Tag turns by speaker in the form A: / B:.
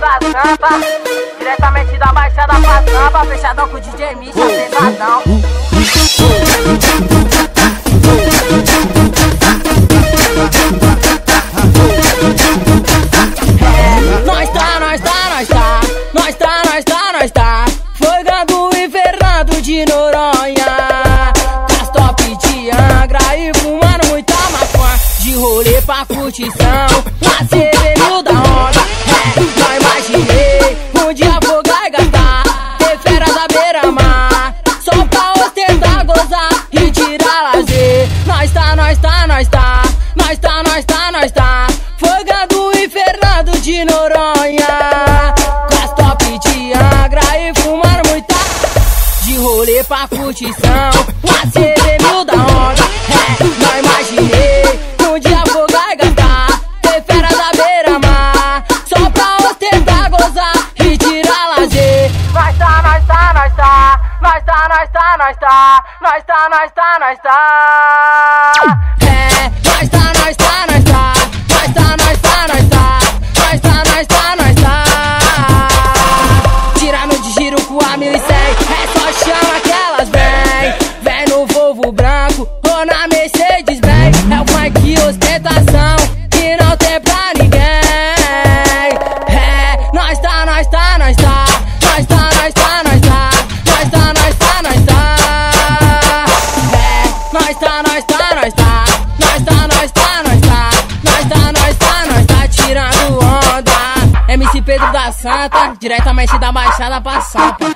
A: da Santa, diretamente da Baixada pra Sampa, fechadão com o DJ Misha, pesadão. Nós tá Foi Gado e Fernando de Noronha, das top de Angra e fumando muita maconha, de rolê pra curtição, na cerveja da onda. Não imaginei um dia afogar e gastar, ter férias da beira-mar, só pra ostentar, gozar e tirar lazer. Nós tá Foi Gado e Fernando de Noronha, das top de Angra e fumando muita, de rolê pra curtição, na cerveja da onda. Não imaginei um dia afogar e gastar, ter férias da beira-mar, só pra ostentar, gozar e tirar lazer. Nós tá tirando de giro com a 1100, é só chama que elas vem no Volvo branco ou na Mercedes Benz, é o funk ostentação que não tem pra ninguém. Nós tá tirando onda. MC Pedro da Santa, diretamente da Baixada pra Sampa.